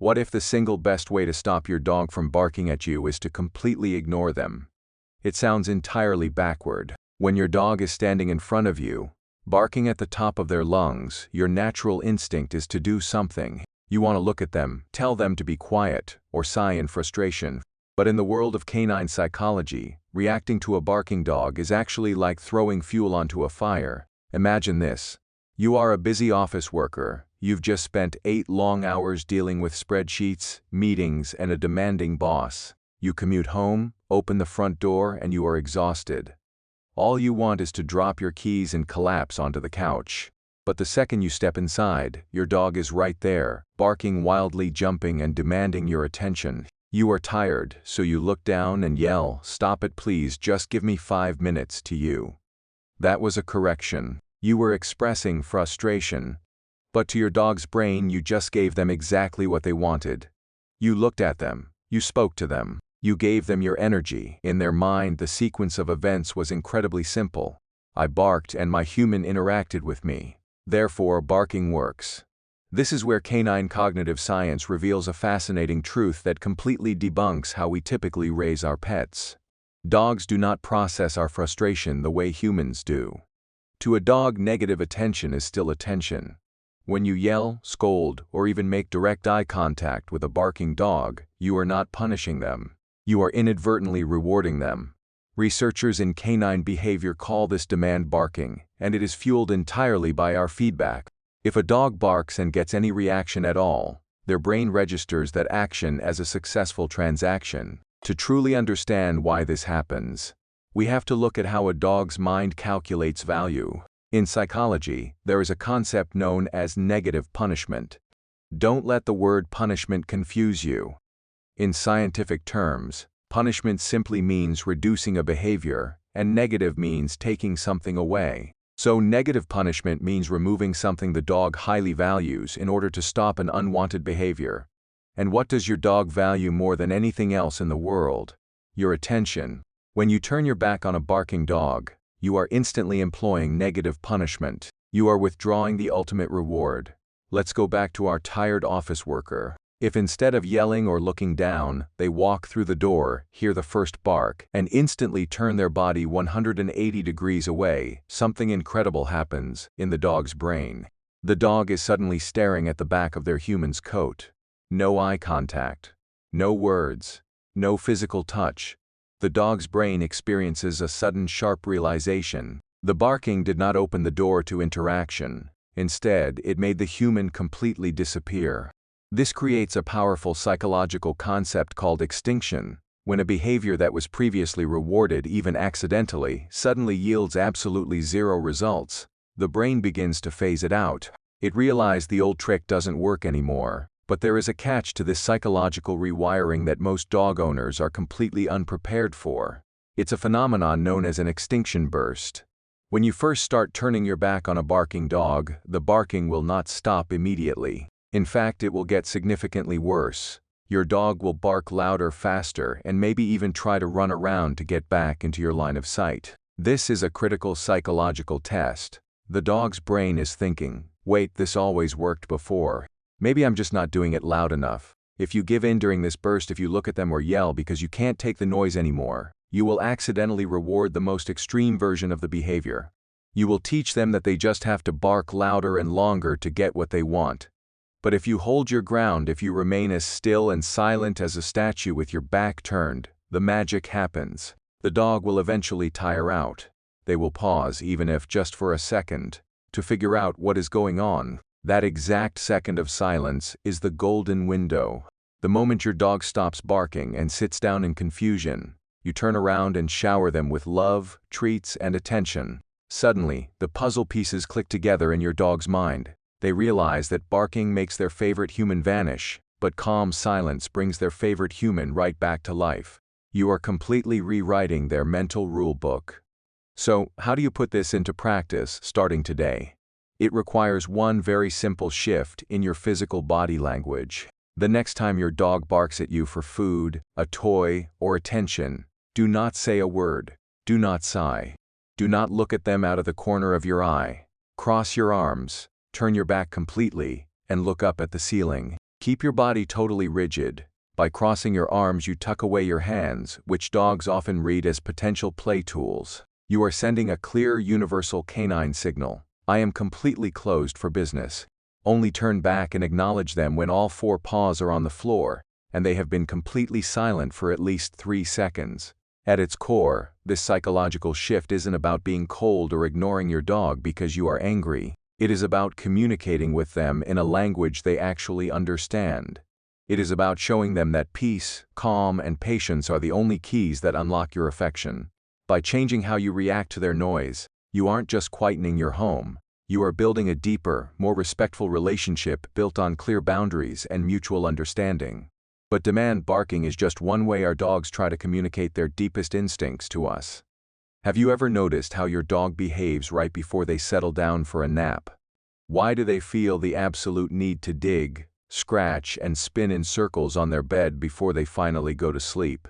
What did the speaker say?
What if the single best way to stop your dog from barking at you is to completely ignore them? It sounds entirely backward. When your dog is standing in front of you, barking at the top of their lungs, your natural instinct is to do something. You want to look at them, tell them to be quiet, or sigh in frustration. But in the world of canine psychology, reacting to a barking dog is actually like throwing fuel onto a fire. Imagine this. You are a busy office worker. You've just spent 8 long hours dealing with spreadsheets, meetings, and a demanding boss. You commute home, open the front door, and you are exhausted. All you want is to drop your keys and collapse onto the couch. But the second you step inside, your dog is right there, barking wildly, jumping, and demanding your attention. You are tired, so you look down and yell, "Stop it please, just give me 5 minutes," to you. That was a correction. You were expressing frustration. But to your dog's brain, you just gave them exactly what they wanted. You looked at them. You spoke to them. You gave them your energy. In their mind, the sequence of events was incredibly simple. I barked and my human interacted with me. Therefore, barking works. This is where canine cognitive science reveals a fascinating truth that completely debunks how we typically raise our pets. Dogs do not process our frustration the way humans do. To a dog, negative attention is still attention. When you yell, scold, or even make direct eye contact with a barking dog, you are not punishing them. You are inadvertently rewarding them. Researchers in canine behavior call this demand barking, and it is fueled entirely by our feedback. If a dog barks and gets any reaction at all, their brain registers that action as a successful transaction. To truly understand why this happens, we have to look at how a dog's mind calculates value. In psychology, there is a concept known as negative punishment. Don't let the word punishment confuse you. In scientific terms, punishment simply means reducing a behavior, and negative means taking something away. So negative punishment means removing something the dog highly values in order to stop an unwanted behavior. And what does your dog value more than anything else in the world? Your attention. When you turn your back on a barking dog, you are instantly employing negative punishment. You are withdrawing the ultimate reward. Let's go back to our tired office worker. If instead of yelling or looking down, they walk through the door, hear the first bark, and instantly turn their body 180 degrees away, something incredible happens in the dog's brain. The dog is suddenly staring at the back of their human's coat. No eye contact. No words. No physical touch. The dog's brain experiences a sudden sharp realization. The barking did not open the door to interaction. Instead, it made the human completely disappear. This creates a powerful psychological concept called extinction. When a behavior that was previously rewarded, even accidentally, suddenly yields absolutely zero results, the brain begins to phase it out. It realized the old trick doesn't work anymore. But there is a catch to this psychological rewiring that most dog owners are completely unprepared for. It's a phenomenon known as an extinction burst. When you first start turning your back on a barking dog, the barking will not stop immediately. In fact, it will get significantly worse. Your dog will bark louder, faster, and maybe even try to run around to get back into your line of sight. This is a critical psychological test. The dog's brain is thinking, "Wait, this always worked before. Maybe I'm just not doing it loud enough." If you give in during this burst, if you look at them or yell because you can't take the noise anymore, you will accidentally reward the most extreme version of the behavior. You will teach them that they just have to bark louder and longer to get what they want. But if you hold your ground, if you remain as still and silent as a statue with your back turned, the magic happens. The dog will eventually tire out. They will pause, even if just for a second, to figure out what is going on. That exact second of silence is the golden window. The moment your dog stops barking and sits down in confusion, you turn around and shower them with love, treats, and attention. Suddenly, the puzzle pieces click together in your dog's mind. They realize that barking makes their favorite human vanish, but calm silence brings their favorite human right back to life. You are completely rewriting their mental rule book. So, how do you put this into practice starting today? It requires one very simple shift in your physical body language. The next time your dog barks at you for food, a toy, or attention, do not say a word. Do not sigh. Do not look at them out of the corner of your eye. Cross your arms, turn your back completely, and look up at the ceiling. Keep your body totally rigid. By crossing your arms, you tuck away your hands, which dogs often read as potential play tools. You are sending a clear universal canine signal. I am completely closed for business. Only turn back and acknowledge them when all four paws are on the floor, and they have been completely silent for at least 3 seconds. At its core, this psychological shift isn't about being cold or ignoring your dog because you are angry. It is about communicating with them in a language they actually understand. It is about showing them that peace, calm, and patience are the only keys that unlock your affection. By changing how you react to their noise, you aren't just quietening your home. You are building a deeper, more respectful relationship built on clear boundaries and mutual understanding. But demand barking is just one way our dogs try to communicate their deepest instincts to us. Have you ever noticed how your dog behaves right before they settle down for a nap? Why do they feel the absolute need to dig, scratch, and spin in circles on their bed before they finally go to sleep?